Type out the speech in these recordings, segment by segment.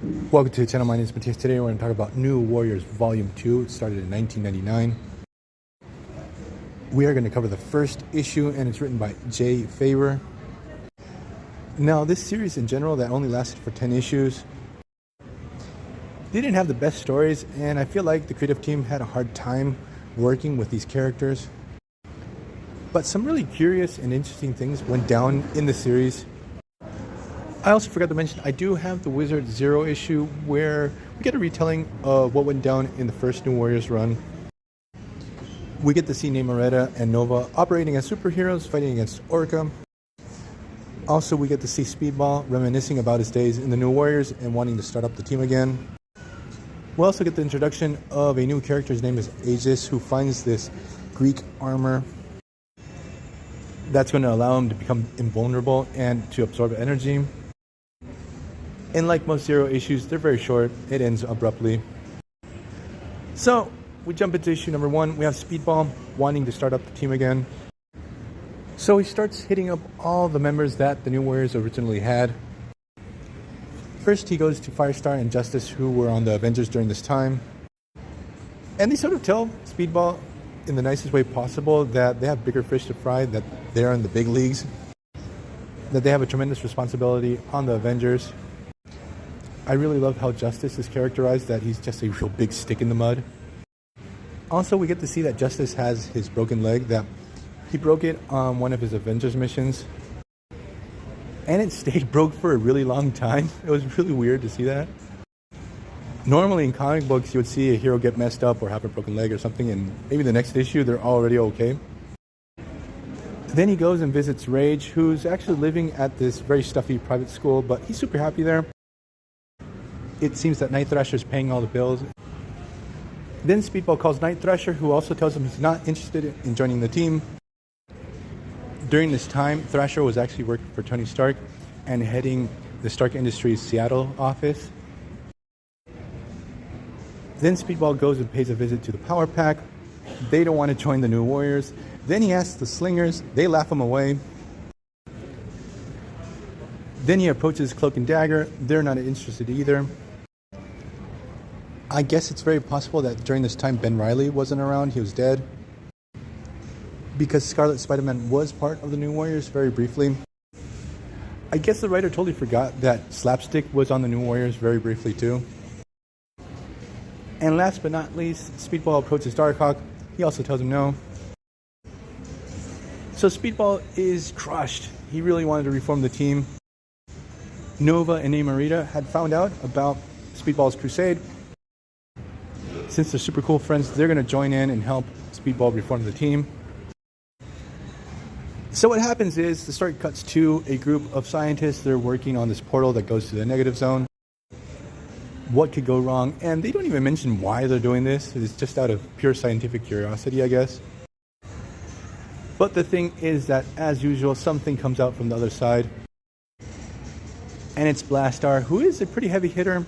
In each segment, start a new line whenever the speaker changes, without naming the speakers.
Welcome to the channel. My name is Matthias. Today we're going to talk about New Warriors Volume 2. It started in 1999. We are going to cover the first issue, and it's written by Jay Faber. Now, this series in general that only lasted for 10 issues didn't have the best stories, and I feel like the creative team had a hard time working with these characters. But some really curious and interesting things went down in the series. I also forgot to mention, I do have the Wizard Zero issue where we get a retelling of what went down in the first New Warriors run. We get to see Namoretta and Nova operating as superheroes fighting against Orca. Also, we get to see Speedball reminiscing about his days in the New Warriors and wanting to start up the team again. We also get the introduction of a new character. His name is Aegis, who finds this Greek armor that's going to allow him to become invulnerable and to absorb energy. And like most Zero issues, they're very short. It ends abruptly. So we jump into issue number 1. We have Speedball wanting to start up the team again. So he starts hitting up all the members that the New Warriors originally had. First, he goes to Firestar and Justice, who were on the Avengers during this time. And they sort of tell Speedball in the nicest way possible that they have bigger fish to fry, that they're in the big leagues, that they have a tremendous responsibility on the Avengers. I really love how Justice is characterized, that he's just a real big stick in the mud. Also, we get to see that Justice has his broken leg, that he broke it on one of his Avengers missions. And it stayed broke for a really long time. It was really weird to see that. Normally in comic books, you would see a hero get messed up or have a broken leg or something, and maybe the next issue, they're already okay. Then he goes and visits Rage, who's actually living at this very stuffy private school, but he's super happy there. It seems that Night Thrasher is paying all the bills. Then Speedball calls Night Thrasher, who also tells him he's not interested in joining the team. During this time, Thrasher was actually working for Tony Stark and heading the Stark Industries Seattle office. Then Speedball goes and pays a visit to the Power Pack. They don't want to join the New Warriors. Then he asks the Slingers. They laugh him away. Then he approaches Cloak and Dagger. They're not interested either. I guess it's very possible that during this time Ben Reilly wasn't around. He was dead. Because Scarlet Spider-Man was part of the New Warriors very briefly. I guess the writer totally forgot that Slapstick was on the New Warriors very briefly too. And last but not least, Speedball approaches Darkhawk. He also tells him no. So Speedball is crushed. He really wanted to reform the team. Nova and Namoretta had found out about Speedball's crusade. Since they're super cool friends, they're going to join in and help Speedball reform the team. So what happens is the story cuts to a group of scientists. They're working on this portal that goes to the negative zone. What could go wrong? And they don't even mention why they're doing this. It's just out of pure scientific curiosity, I guess. But the thing is that, as usual, something comes out from the other side. And it's Blastar, who is a pretty heavy hitter.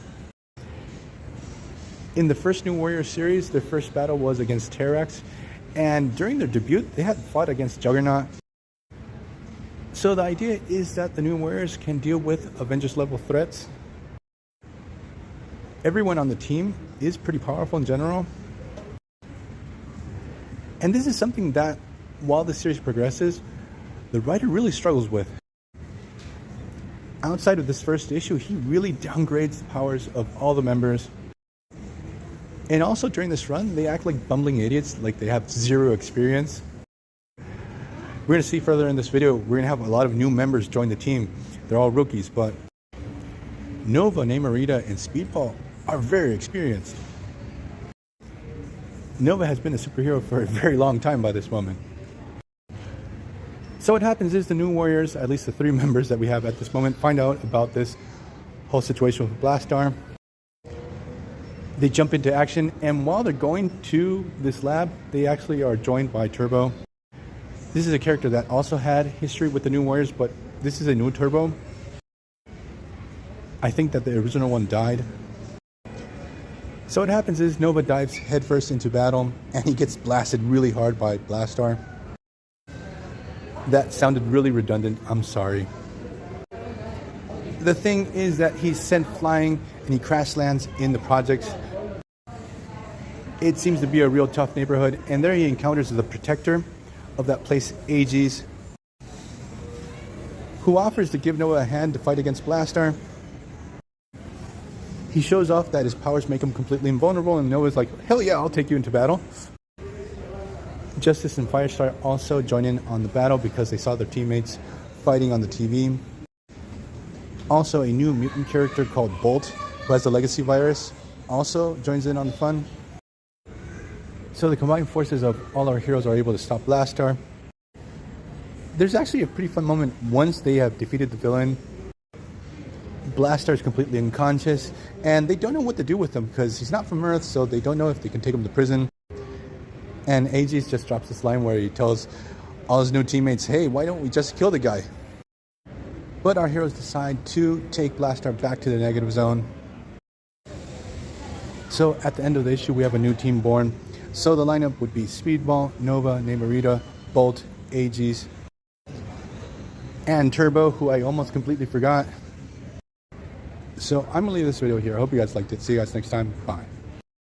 In the first New Warrior series, their first battle was against Terrax. And during their debut, they had fought against Juggernaut. So the idea is that the New Warriors can deal with Avengers-level threats. Everyone on the team is pretty powerful in general. And this is something that, while the series progresses, the writer really struggles with. Outside of this first issue, he really downgrades the powers of all the members. And also during this run, they act like bumbling idiots, like they have zero experience. We're going to see further in this video, we're going to have a lot of new members join the team. They're all rookies, but Nova, Namoretta, and Speedball are very experienced. Nova has been a superhero for a very long time by this moment. So what happens is the New Warriors, at least the 3 members that we have at this moment, find out about this whole situation with Blastar. They jump into action, and while they're going to this lab, they actually are joined by Turbo. This is a character that also had history with the New Warriors, but this is a new Turbo. I think that the original one died. So what happens is Nova dives headfirst into battle, and he gets blasted really hard by Blastar. That sounded really redundant. I'm sorry. The thing is that he's sent flying and he crash lands in the projects. It seems to be a real tough neighborhood, and there he encounters the protector of that place, Aegis, who offers to give Noah a hand to fight against Blastar. He shows off that his powers make him completely invulnerable, and Noah's like, hell yeah, I'll take you into battle. Justice and Firestar also join in on the battle because they saw their teammates fighting on the TV. Also, a new mutant character called Bolt, who has the legacy virus, also joins in on the fun. So the combined forces of all our heroes are able to stop Blastar. There's actually a pretty fun moment once they have defeated the villain. Blastar is completely unconscious, and they don't know what to do with him because he's not from Earth, so they don't know if they can take him to prison. And Aegis just drops this line where he tells all his new teammates, hey, why don't we just kill the guy? But our heroes decide to take Blastar back to the negative zone. So at the end of the issue, we have a new team born. So the lineup would be Speedball, Nova, Namorita, Bolt, Aegis, and Turbo, who I almost completely forgot. So I'm going to leave this video here. I hope you guys liked it. See you guys next time. Bye.